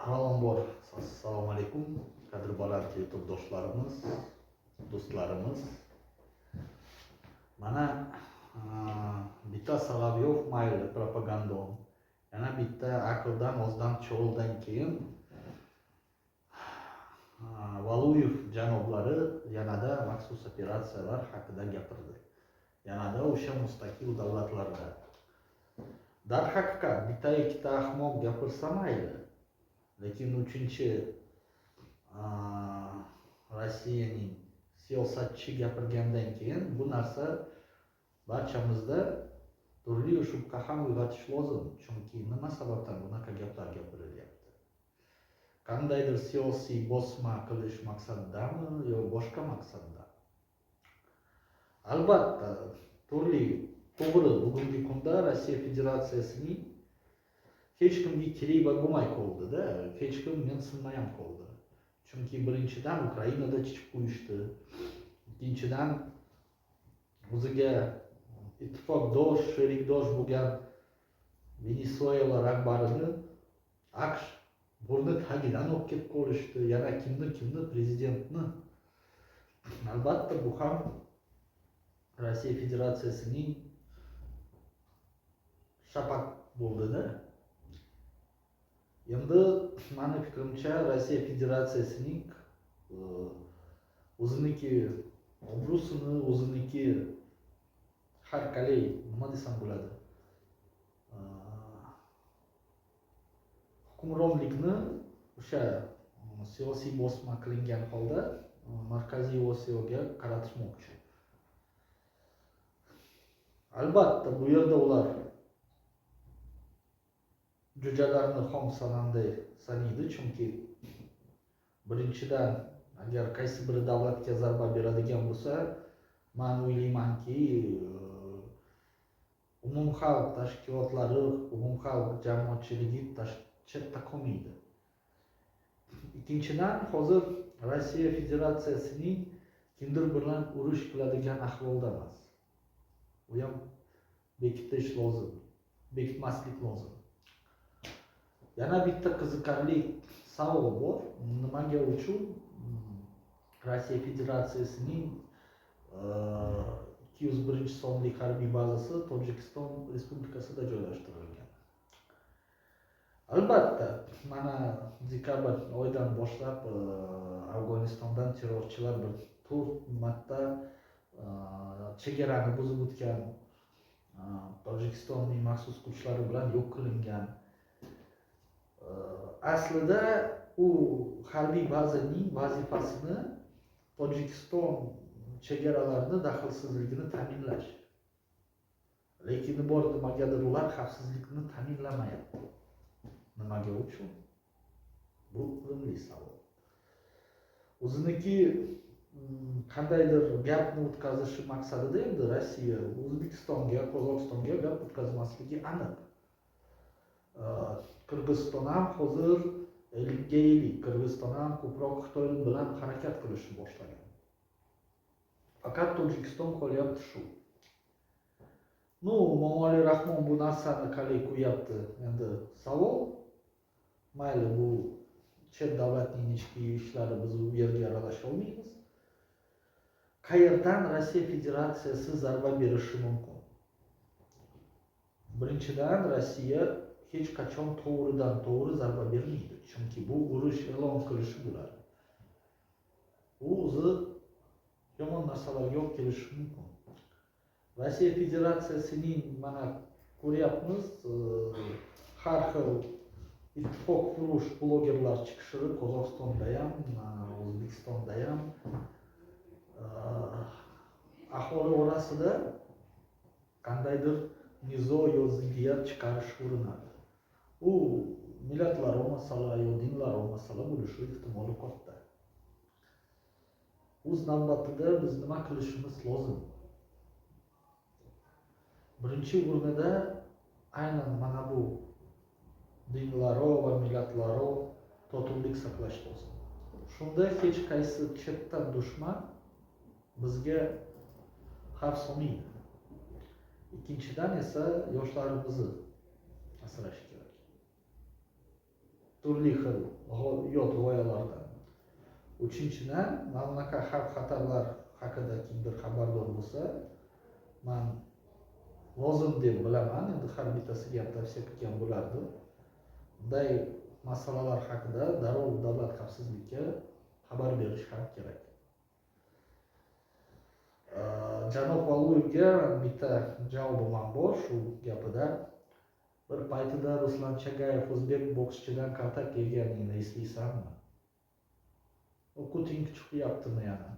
Avvalambor assalomu alaykum qadr baland YouTube do'stlarimiz. Mana bitta Solovyov mayli propagandon, yana bitta aqldan ozdan cho'ldan keyin Valuyev janoblari yanada maxsus operatsiyalar haqida gapirdi. Yanada o'sha mustaqil davlatlarda. Darhaqiqat bitta ikkita ahmoq gapirsa mayli. Lekin uchinchi Rossiyaning siyosatchi gapirgandan keyin bu narsa barchamizda turli shubha ham uyg'otish lozim. Chunki nima sababdan bunaqa gaplar gapirilyapti? Qandaydir siyosiy bosma qilish maqsadidami yo boshqa maqsadda? Albatta, turli to'g'ri, bugungi kunda Rossiya Federatsiyasining hech kimga kerak bo'lmay qoldi-da, hech kim mensimay ham qoldi. Chunki birinchidan Ukrainada chiqib qo'yishdi. Ikkinchidan o'ziga ittifoqdosh, sherikdosh bo'lgan Venesuela rahbarini AQSh burni tagidan olib ketib qolishdi. Yana kimni prezidentni. Albatta bu ham Rossiya Federatsiyasining shapak bo'ldi-da. Endi mani fikrimcha Rossiya Federatsiyasining o'ziniki obro'sini, o'ziniki har qalay nima desam bo'ladi? Hukmronlikni o'sha siyosiy bosma qilingan holda Markaziy Osiyoga qaratishmoqchi. Albatta bu yerda ular jo'jalarni xom sanaydi, chunki birinchidan agar qaysi bir davlatga zarba beradigan bo'lsa, men o'ylaymanki umumxalq tashkilotlari, umumxalq jamoatchiligi chetda qolmaydi. Ikkinchidan, hozir Rossiya Federatsiyasining kimdir bilan urush qiladigan ahvolda emas. U ham bekitish lozim, bekitmaslik lozim. Yana bitta qiziqarli savol bor. Nimaga uchun Rossiya Federatsiyasining 201-sonli harbiy bazasi Tojikiston Respublikasida joylashtirilgan? Albatta, mana dekabr oyidan boshlab Afg'onistondan terrorchilar bir 4 marta chegarani buzib o'tgan, Tojikistonning maxsus kuchlari bilan yo'q qilingan. Aslida u harbiy bazaning vazifasini Tojikiston chegaralarini daxlsizligini ta'minlash. Lekin bor nimagadir ular xavfsizlikni ta'minlamayapti. Nimaga uchun? Bu ilmli savol. O'ziniki qandaydir gapni o'tkazishi maqsadida endi Rossiya O'zbekistonga, Qozog'istonga gap o'tkazmasligi aniq. Qirg'iziston ham hozir Qirg'iziston ham ko'proq Xitoy bilan harakat qilishni boshlagan. Faqat Tojikiston qolyapti shu. Momali Rahmon bu narsani qalay qo'yapti? Endi savol, mayli bu chet davlatning ichki ishlari, biz u yerga aralasha olmaymiz. Qayerdan Rossiya Federatsiyasi zarba berishi mumkin? Birinchidan, Rossiya hech qachon to'g'ridan to'g'ri zarba bermaydi, chunki bu urush e'lon qilishi bo'ladi. U o'zi yomon narsalarga olib kelishi mumkin. Rossiya Federatsiyasining mana ko'ryapmiz, har xil ittifoq qurush blogerlar chiqishib, Qozog'istonda ham, O'zbekistonda ham aholi orasida qandaydir nizo yo ziddiyat chiqarish urinadi. U millatlararo masala yo dinlararo masala bo'lishi ehtimoli katta. O'z navbatida biz nima qilishimiz lozim? Birinchi o'rinda aynan mana bu dinlararo va millatlararo totuvlik saqlash lozim. Shunda hech qaysi chetdan dushman bizga xavf solmaydi. Ikkinchidan esa yoshlarimizni asrash kerak. turli xil yot g'oyalardan. Uchinchidan, mana bunaqa xavf xatarlar haqida kimdir xabardor bo'lsa, men lozim deb bilaman, endi har bittasiga ham tavsiya qilgan bo'lardim. Bunday masalalar haqida darrov davlat xavfsizlikka xabar berish ham kerak. Janob Valuyevga bitta javobim ham bor shu gapida. Bir paytida Ruslan Chagayev o'zbek bokschidan kontakt kelganligini eslaysanmi? O'quting chiqyaptimi yana?